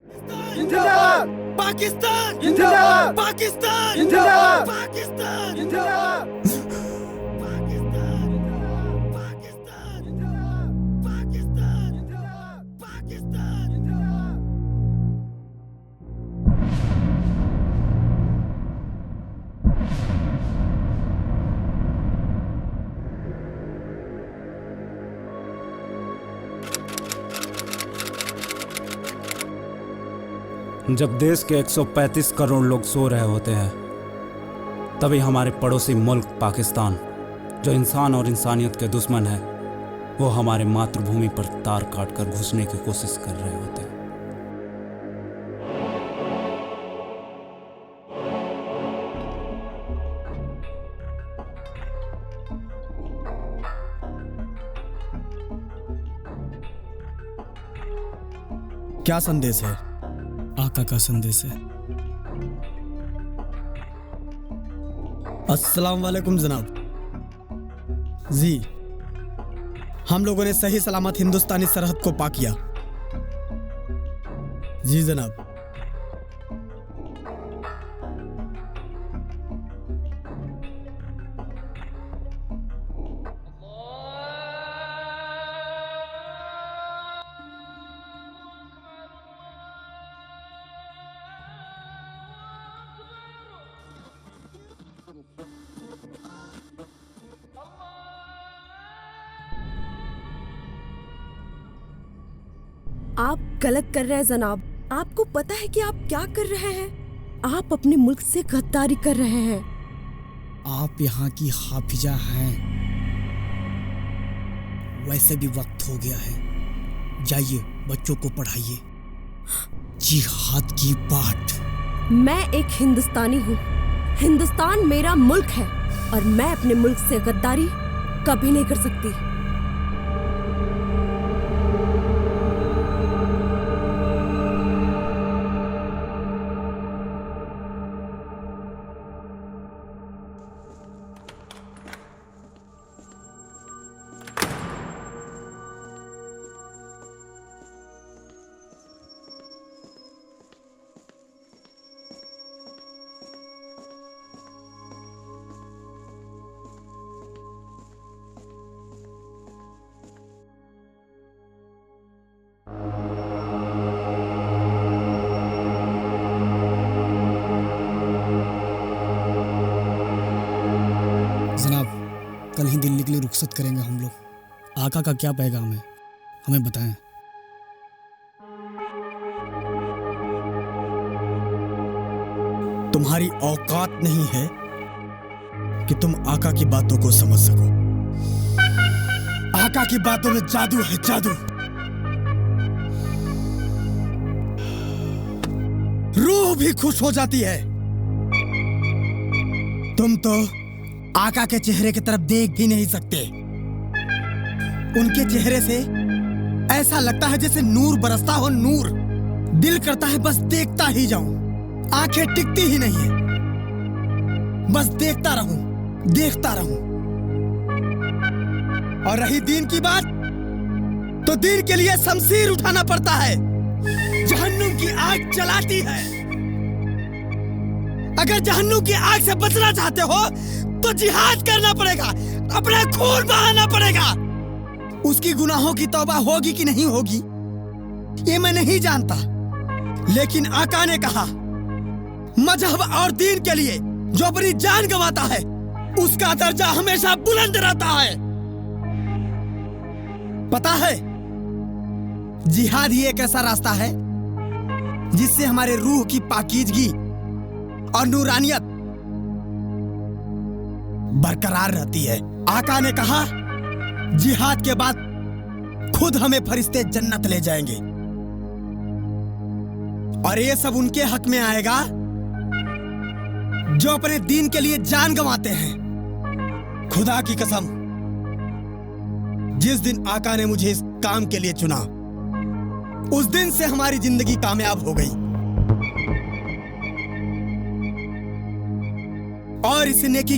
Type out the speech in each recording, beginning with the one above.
जिंदाबाद पाकिस्तान जिंदाबाद पाकिस्तान जिंदाबाद पाकिस्तान जिंदाबाद पाकिस्तान पाकिस्तान पाकिस्तान पाकिस्तान जब देश के 135 करोड़ लोग सो रहे होते हैं तभी हमारे पड़ोसी मुल्क पाकिस्तान, जो इंसान और इंसानियत के दुश्मन है, वो हमारे मातृभूमि पर तार काट कर घुसने की कोशिश कर रहे होते हैं। क्या संदेश है? आका का संदेश है। अस्सलाम वालेकुम जनाब। जी, हम लोगों ने सही सलामत हिंदुस्तानी सरहद को पा किया। जी जनाब। आप गलत कर रहे हैं जनाब। आपको पता है कि आप क्या कर रहे हैं? आप अपने मुल्क से गद्दारी कर रहे हैं। आप यहाँ की हाफिजा हैं। वैसे भी वक्त हो गया है, जाइए बच्चों को पढ़ाइए जिहाद की पाठ। मैं एक हिंदुस्तानी हूँ। हिंदुस्तान मेरा मुल्क है और मैं अपने मुल्क से गद्दारी कभी नहीं कर सकती। जनाब, कल ही दिल्ली के लिए रुखसत करेंगे हम लोग। आका का क्या पैगाम है, हमें बताएं। तुम्हारी औकात नहीं है कि तुम आका की बातों को समझ सको। आका की बातों में जादू है, जादू। रूह भी खुश हो जाती है। तुम तो आका के चेहरे की तरफ देख भी नहीं सकते। उनके चेहरे से ऐसा लगता है जैसे नूर बरसता हो, नूर। दिल करता है बस देखता ही जाऊं। आंखें टिकती ही नहीं है, बस देखता रहूं, देखता रहूं। और रही दीन की बात, तो दीन के लिए शमशीर उठाना पड़ता है। जहन्नुम की आग जलाती है। अगर जहन्नुम की आग से बचना चाहते हो तो जिहाद करना पड़ेगा, अपना खून बहाना पड़ेगा। उसकी गुनाहों की तौबा होगी कि नहीं होगी ये मैं नहीं जानता, लेकिन आका ने कहा मजहब और दीन के लिए जो अपनी जान गंवाता है उसका दर्जा हमेशा बुलंद रहता है। पता है, जिहाद ही एक ऐसा रास्ता है जिससे हमारे रूह की पाकीजगी और नूरानियत बरकरार रहती है। आका ने कहा जिहाद के बाद खुद हमें फरिश्ते जन्नत ले जाएंगे, और ये सब उनके हक में आएगा जो अपने दीन के लिए जान गंवाते हैं। खुदा की कसम, जिस दिन आका ने मुझे इस काम के लिए चुना, उस दिन से हमारी जिंदगी कामयाब हो गई। और इस नेकी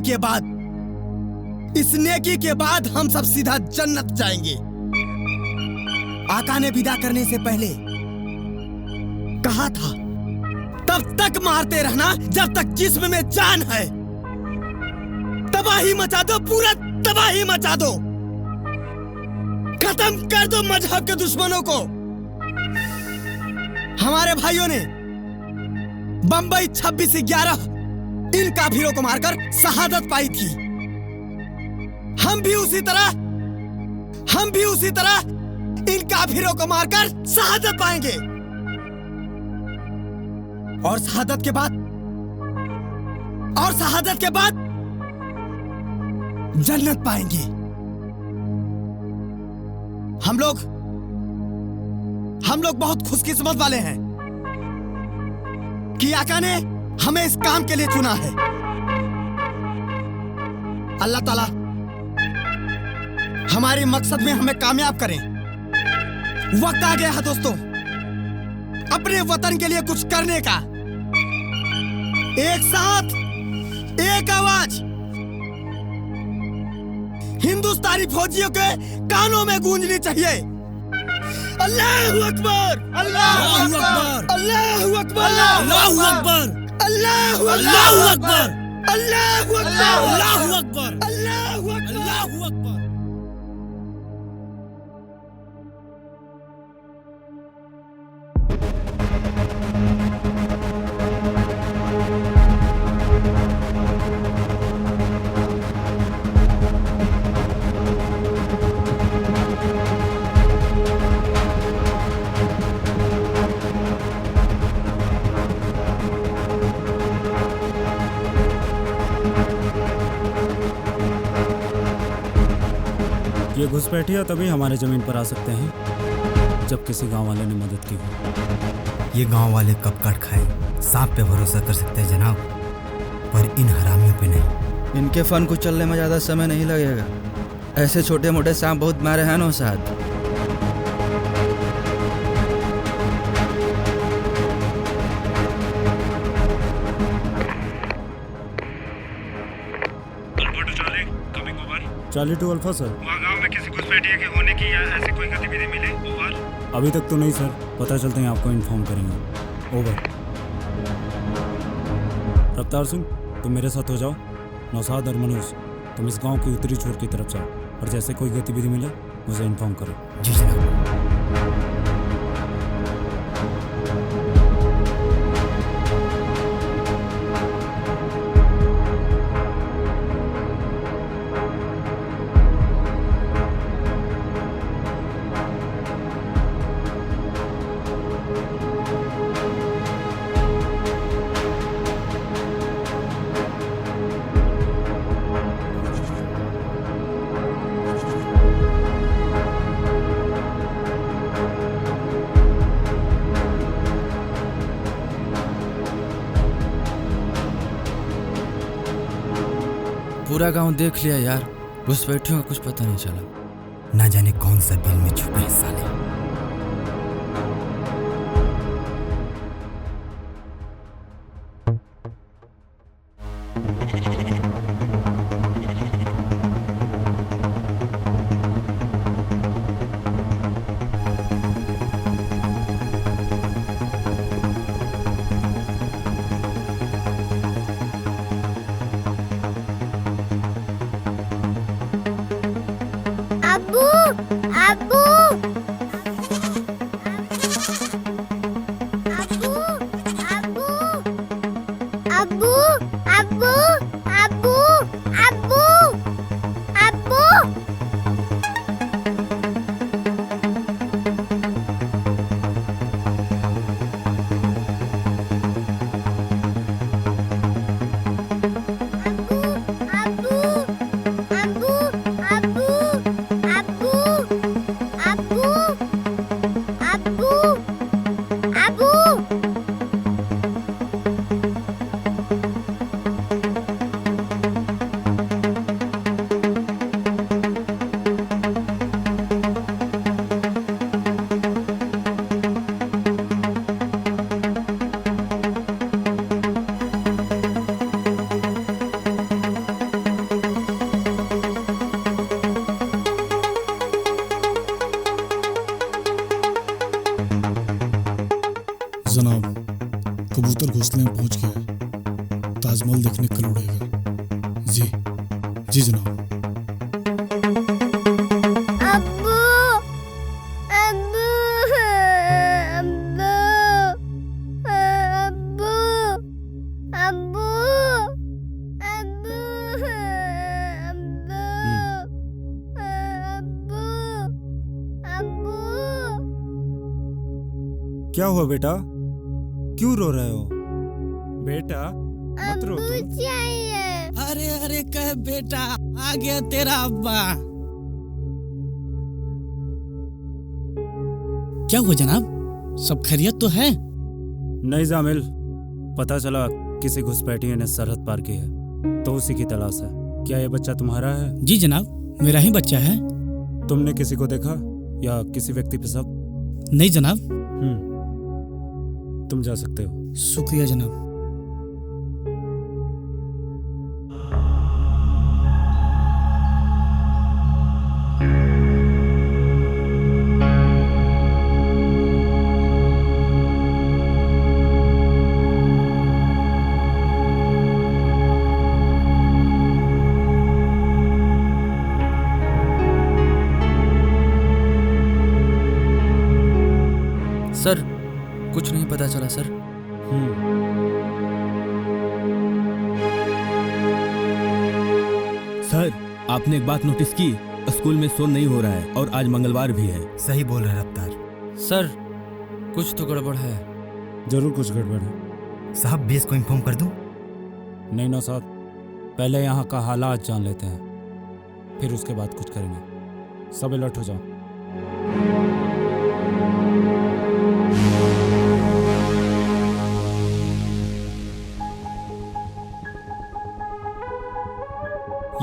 के बाद हम सब सीधा जन्नत जाएंगे। आका ने विदा करने से पहले कहा था, तब तक मारते रहना जब तक जिस्म में जान है। तबाही मचा दो, पूरा तबाही मचा दो, खत्म कर दो मजहब के दुश्मनों को। हमारे भाइयों ने बंबई 26/11 इन काफिरों को मारकर शहादत पाई थी। हम भी उसी तरह इन काफिरों को मारकर शहादत पाएंगे, और शहादत के बाद जन्नत पाएंगे। हम लोग बहुत खुशकिस्मत वाले हैं कि आका ने हमें इस काम के लिए चुना है। अल्लाह ताला हमारे मकसद में हमें कामयाब करें। वक्त आ गया है दोस्तों, अपने वतन के लिए कुछ करने का। एक साथ, एक आवाज हिंदुस्तानी फौजियों के कानों में गूंजनी चाहिए। अल्लाहू अकबर, अल्लाहू अकबर, अल्लाहू अकबर, अल्लाहू अकबर, अल्लाहू अकबर, अल्लाहू अकबर, अल्लाहू अकबर, अल्लाहू अकबर, अल्लाहू अकबर। ये घुसपैठिया तभी हमारे जमीन पर आ सकते हैं जब किसी गांव वाले ने मदद की हो। ये गांव वाले कब काट खाए, सांप पे भरोसा कर सकते हैं जनाब, पर इन हरामियों पे नहीं। इनके फन को चलने में ज़्यादा समय नहीं लगेगा। ऐसे छोटे मोटे सांप बहुत मारे हैं ना साथ। Charlie 2 alpha sir. वहाँ गांव में किसी घुसपैठिए के होने की या ऐसी कोई गतिविधि मिली? ओवर। अभी तक तो नहीं सर, पता चलते ही आपको इन्फॉर्म करेंगे। ओवर। रफ्तार सिंह, तुम मेरे साथ हो जाओ। नौशाद और मनोज, तुम इस गांव की उत्तरी छोर की तरफ जाओ और जैसे कोई गतिविधि मिले मुझे इन्फॉर्म करो। जी जनाब। पूरा गांव देख लिया यार, घुसपैठियों का कुछ पता नहीं चला। ना जाने कौन सा बिल में छुपे हैं साले। अब्बू, अब्बू, अब्बू, अब्बू, अब्बू, अब्बू, अब्बू, अब्बू, अब्बू। अब्बू, अब्बू, अब्बू, अब्बू, अब्बू, जनाब, कबूतर घोंसले में पहुंच गया। ताजमहल देखने कल उड़ेगा। जी जनाब। अब्बू अब्बू अब्बू अब्बू अब्बू अब्बू अब्बू क्या हुआ बेटा, क्यों रो रहे हो? बेटा मत रो अब्बू तुम। चाहिए। अरे अरे कह बेटा, आ गया तेरा अब्बा। क्या हुआ जनाब, सब खैरियत तो है? नहीं जामिल, पता चला किसी घुसपैठिए ने सरहद पार की है, तो उसी की तलाश है। क्या ये बच्चा तुम्हारा है? जी जनाब, मेरा ही बच्चा है। तुमने किसी को देखा या किसी व्यक्ति पे शक? नहीं जनाब। तुम जा सकते हो। शुक्रिया जनाब। सर कुछ नहीं पता चला सर। सर, आपने एक बात नोटिस की? स्कूल में शोर नहीं हो रहा है और आज मंगलवार भी है। सही बोल रहे रफ्तार। सर कुछ तो गड़बड़ है। जरूर कुछ गड़बड़ है। साहब बेस को इन्फॉर्म कर दूं? नहीं नौसाद, पहले यहाँ का हालात जान लेते हैं, फिर उसके बाद कुछ करेंगे। सब अलर्ट हो जाओ।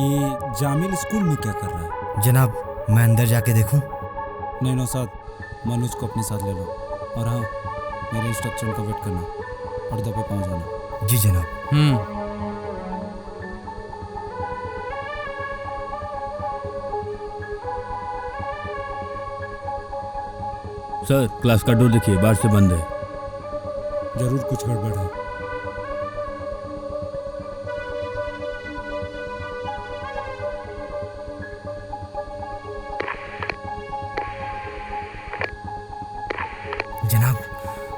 ये जामिल स्कूल में क्या कर रहा है? जनाब मैं अंदर जाके देखूं? नहीं नौसाद, मनोज को अपने साथ ले लो। और हाँ, मेरे इंस्ट्रक्शन का वेट करना, पर्दा पे पहुंच जाना। जी जनाब। सर, क्लास का डोर देखिए, बाहर से बंद है। जरूर कुछ गड़बड़ है। जनाब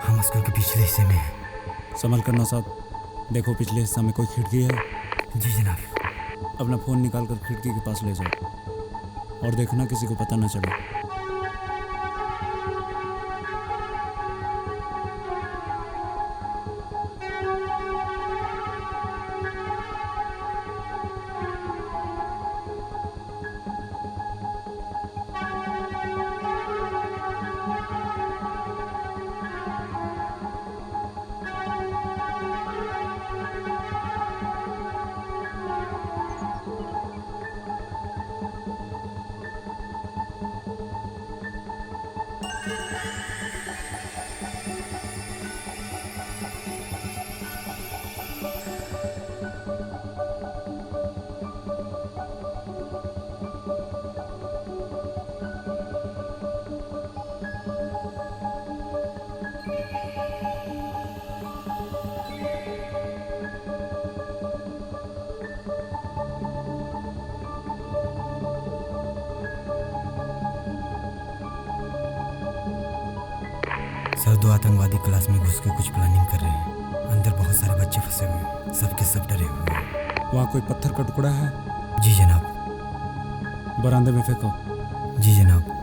हम स्कूल के पिछले हिस्से में हैं। संभल कर नौसाद, देखो पिछले हिस्सा में कोई खिड़की है। जी जनाब। अपना फ़ोन निकाल कर खिड़की के पास ले जाओ और देखना किसी को पता न चले। सर, 2 आतंकवादी क्लास में घुस के कुछ प्लानिंग कर रहे हैं। अंदर बहुत सारे बच्चे फंसे हुए हैं, सबके सब डरे हुए हैं। वहाँ कोई पत्थर का टुकड़ा है? जी जनाब। बरामदे में फेंको। जी जनाब।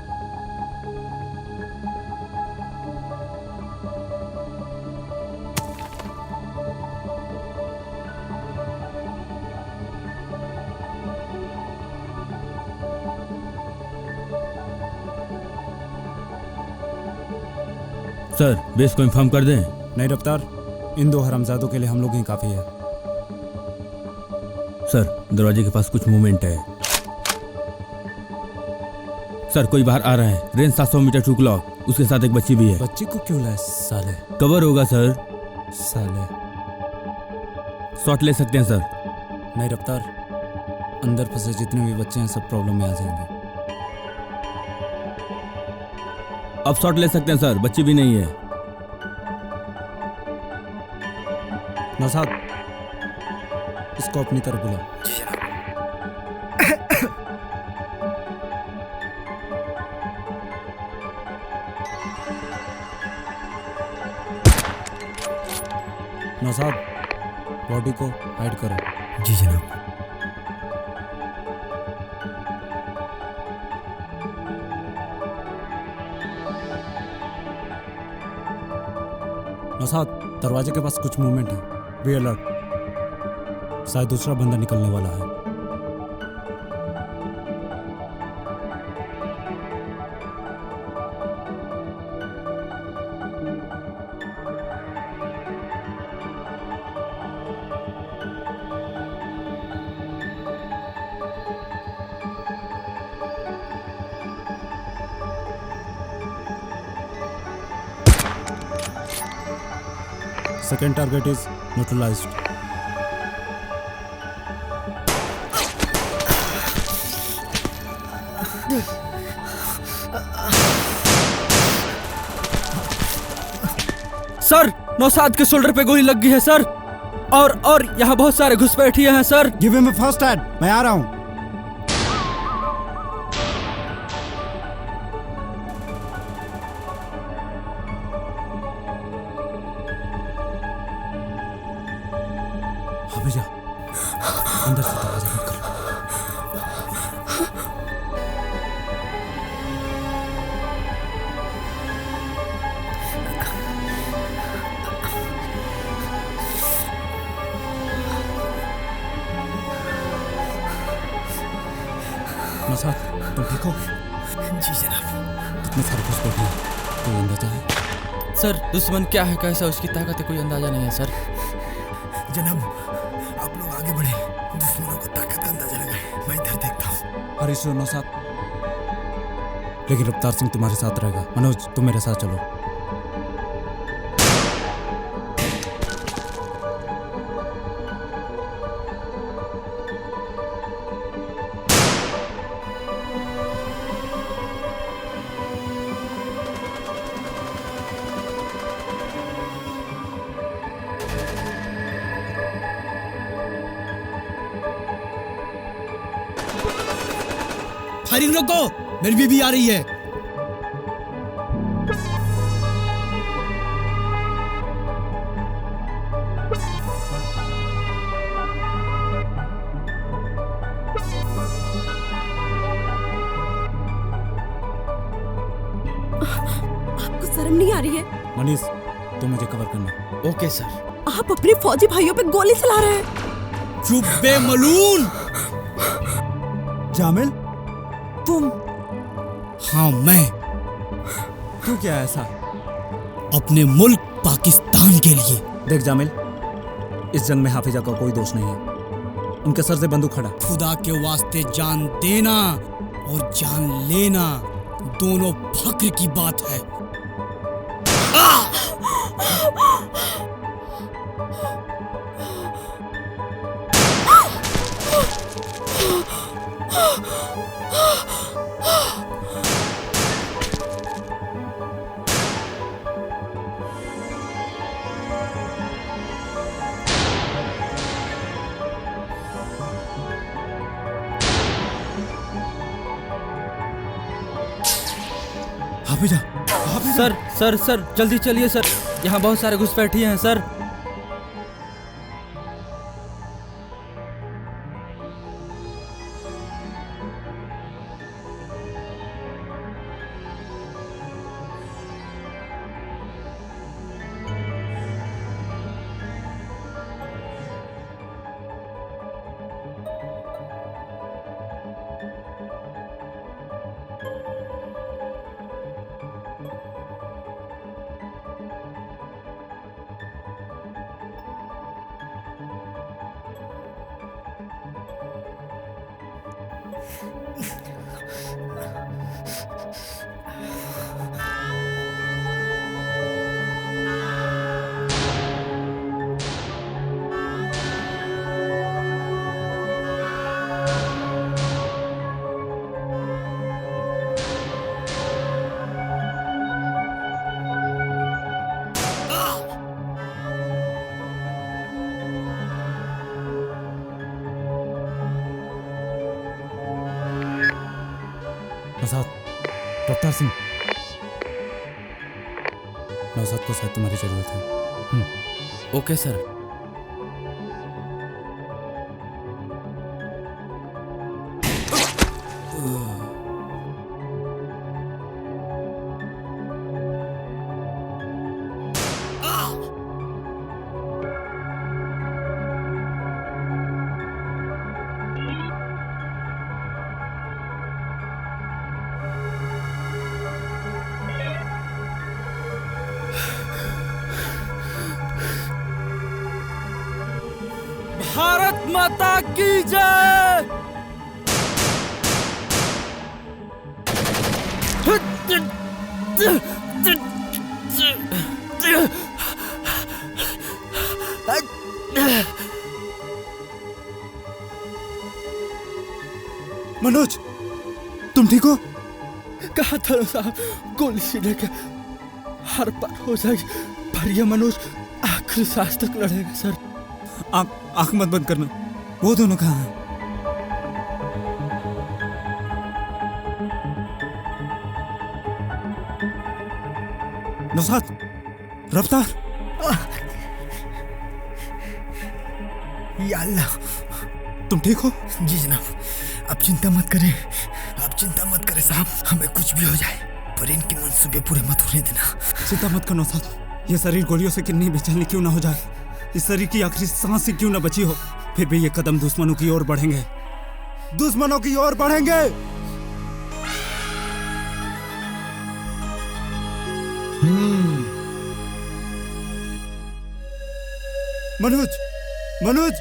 सर, बेस को इन्फॉर्म कर दें। नहीं रफ्तार, इन 2 हरामजादों के लिए हम लोग ही काफ़ी है। सर, दरवाजे के पास कुछ मूवमेंट है। सर, कोई बाहर आ रहा है। रेंज 700 मीटर टू क्लॉक, उसके साथ एक बच्ची भी है। बच्ची को क्यों लाए साले? कवर होगा सर। साले शॉट ले सकते हैं सर। नहीं रफ्तार, अंदर फंसे जितने भी बच्चे हैं सब प्रॉब्लम में आ जाएंगे। अब शॉट ले सकते हैं सर, बच्ची भी नहीं है। नौशाद, इसको अपनी तरफ बुलाओ। जी जनाब। नौशाद, बॉडी को हाइड करो। जी जनाब। नौशाद, दरवाजे के पास कुछ मूवमेंट है, बी अलर्ट। शायद दूसरा बंदा निकलने वाला है। Second target is neutralized. Sir, Naushad के शोल्डर पे गोली लग गई है सर। और यहाँ बहुत सारे घुसपैठिए हैं sir. Give him a first aid. मैं आ रहा हूँ। हाँ भैया, अंदर से दरवाजा बंद करो। नौशाद, तुम ठीक हो? जी जनाब। कितने सारे घुसपैठिए हैं? कोई अंदाजा है? सर, दुश्मन क्या है, कैसा उसकी ताकत है, कोई अंदाजा नहीं है सर। जनाब, आप लोग आगे बढ़े, दुश्मनों को ताकत का अंदाजा लगाए। मैं इधर देखता हूँ। हरीश और नौशाद, लेकिन रफ्तार सिंह तुम्हारे साथ रहेगा। मनोज, तुम मेरे साथ चलो। फायरिंग रोको, मेरी बीबी आ रही है। आपको शर्म नहीं आ रही है? मनीष, तुम मुझे कवर करना। Okay sir. आप अपने फौजी भाइयों पे गोली चला रहे हैं। चुप बे मलून। जामिल, तुम? हाँ मैं। तू क्या ऐसा? अपने मुल्क पाकिस्तान के लिए। देख जामिल, इस जंग में हाफिजा का कोई दोष नहीं है। उनके सर से बंदूक खड़ा। खुदा के वास्ते जान देना और जान लेना दोनों फक्र की बात है। हाफिजा, सर सर सर, जल्दी चलिए सर, यहाँ बहुत सारे घुसपैठिए हैं सर। नौशाद, रफ्तार सिंह। नौशाद को शायद तुम्हारी जरूरत है। Okay sir. भारत माता की जय। मनोज, तुम ठीक हो? कहा था साहब, गोली सीने के हर पार हो जाएगी, पर ये मनोज आखिरी सांस तक लड़ेगा सर। आंख मत बंद करना। वो दोनों कहाँ हैं? नौशाद, रफ्तार। या अल्लाह, तुम ठीक हो? जी जनाब, आप चिंता मत करें, आप चिंता मत करें साहब, हमें कुछ भी हो जाए पर इनके मंसूबे पूरे मत होने देना। चिंता मत कर नौशाद, ये शरीर गोलियों से कितनी बेचैनी क्यों ना हो जाए, इस शरीर की आखिरी सांस से क्यों ना बची हो, फिर भी ये कदम दुश्मनों की ओर बढ़ेंगे, दुश्मनों की ओर बढ़ेंगे। मनोज, मनोज,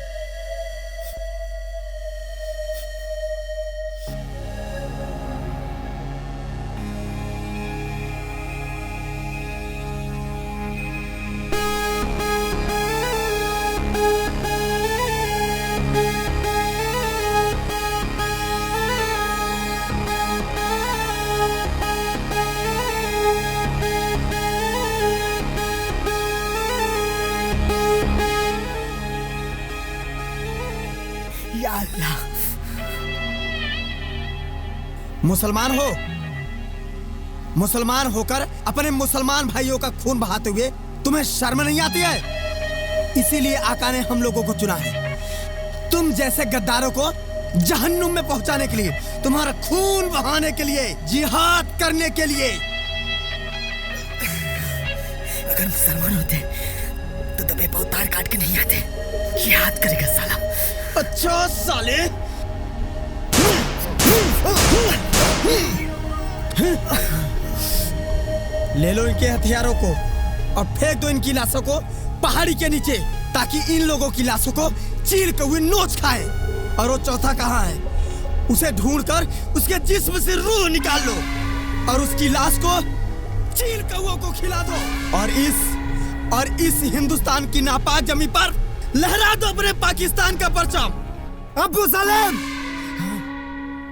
या अल्लाह। मुसलमान हो, मुसलमान होकर अपने मुसलमान भाइयों का खून बहाते हुए तुम्हें शर्म नहीं आती है? इसीलिए आका ने हम लोगों को चुना है, तुम जैसे गद्दारों को जहन्नुम में पहुंचाने के लिए, तुम्हारा खून बहाने के लिए, जिहाद करने के लिए। अगर मुसलमान होते तो दबे पांव तार काट के नहीं आते, जिहाद करेगा साला। अच्छा साले, ले लो इनके हथियारों को और फेंक दो इनकी लाशों को पहाड़ी के नीचे, ताकि इन लोगों की लाशों को चीर के हुए नोच खाए। और वो चौथा कहाँ है? उसे ढूंढकर उसके जिस्म से रूह निकाल लो और उसकी लाश को चीर कौओं को खिला दो। और इस हिंदुस्तान की नापाक जमी पर लहरा दो अपने पाकिस्तान का परचम। अब्बू सलेम,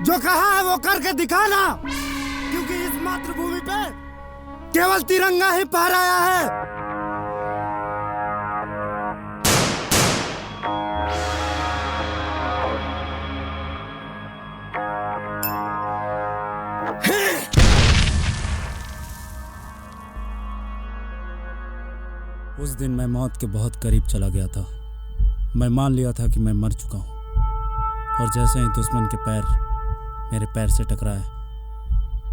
जो कहा है वो करके दिखाना, क्योंकि इस मातृभूमि पे केवल तिरंगा ही फहराया है। उस दिन मैं मौत के बहुत करीब चला गया था। मैं मान लिया था कि मैं मर चुका हूँ, और जैसे ही दुश्मन के पैर मेरे पैर से टकराए,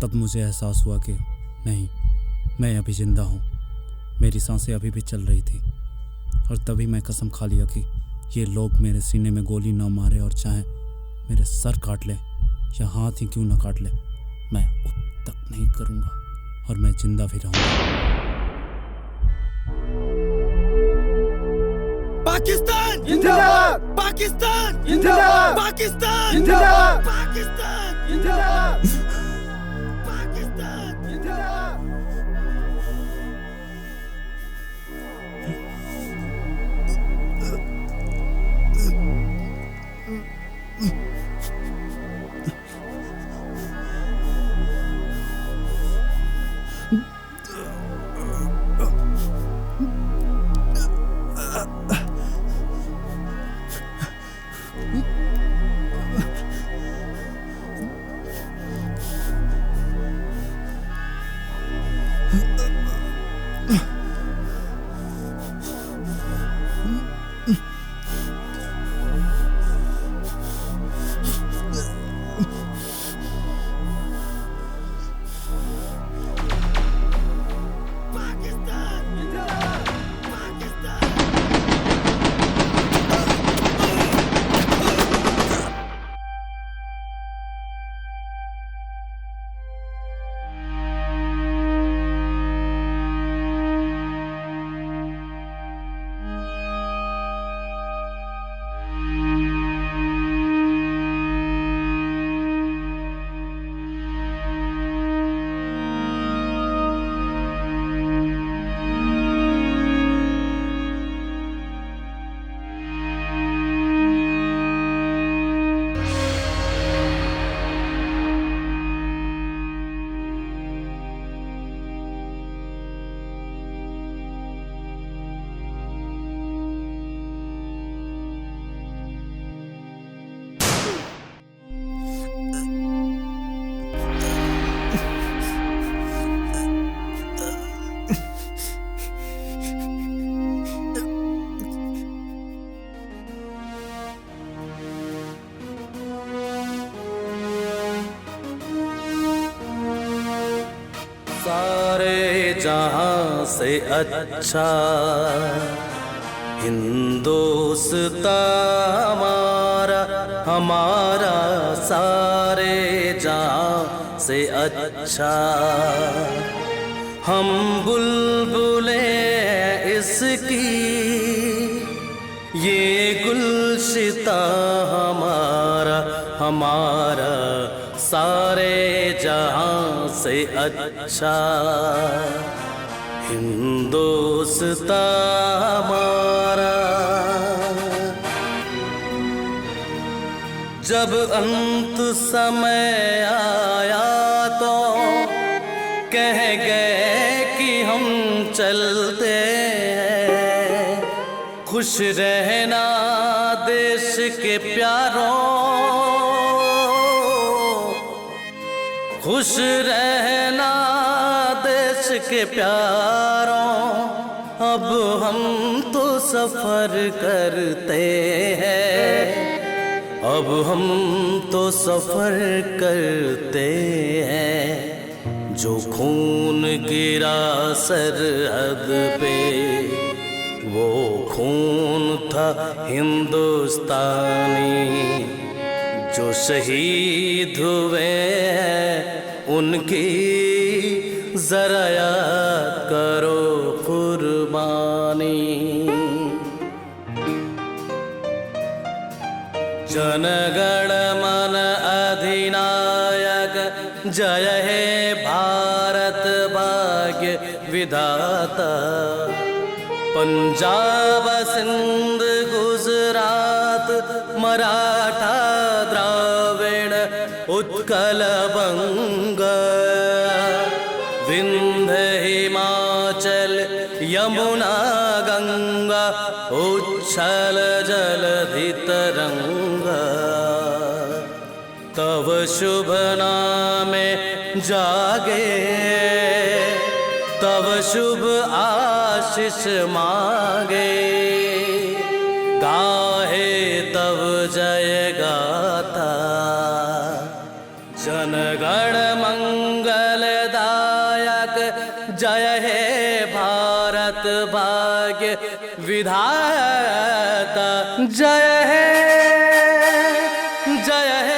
तब मुझे एहसास हुआ कि नहीं, मैं अभी जिंदा हूँ, मेरी सांसें अभी भी चल रही थी। और तभी मैं कसम खा लिया कि ये लोग मेरे सीने में गोली ना मारे, और चाहे मेरे सर काट ले या हाथ ही क्यों ना काट ले, मैं अब तक नहीं करूँगा, और मैं जिंदा भी रहूँगा। पाकिस्तान जिंदाबाद, पाकिस्तान जिंदाबाद, पाकिस्तान जिंदाबाद, पाकिस्तान जिंदाबाद, पाकिस्तान जिंदाबाद। सारे जहां से अच्छा हिंदुस्तान हमारा, हमारा सारे जहां से अच्छा। हम बुलबुलें हैं इसकी, ये गुलशिता हमारा, हमारा सारे जहां से अच्छा हिंदुस्तान हमारा। जब अंत समय आया तो कह गए कि हम चलते हैं, खुश रहना देश के प्यारों, खुश रहना देश के प्यारों। अब हम तो सफर करते हैं, अब हम तो सफर करते हैं। जो खून गिरा सरहद पे वो खून था हिंदुस्तानी। जो शहीद हुए हैं उनकी जरा याद करो कुर्बानी। जनगण मन अधिनायक जय हे भारत भाग्य विधाता। पंजाब सिंध गुजरात मराठा द्राविड़ उत्कल बंग, विंध्य हिमाचल यमुना गंगा उच्छल जलधि तरंगा। तव शुभ नामे जागे, तव शुभ आशीष मांगे। गाहे तव जय गाथा, जनगण मंगलदायक जय हे भारत भाग्य विधाता। जय हे, जय हे।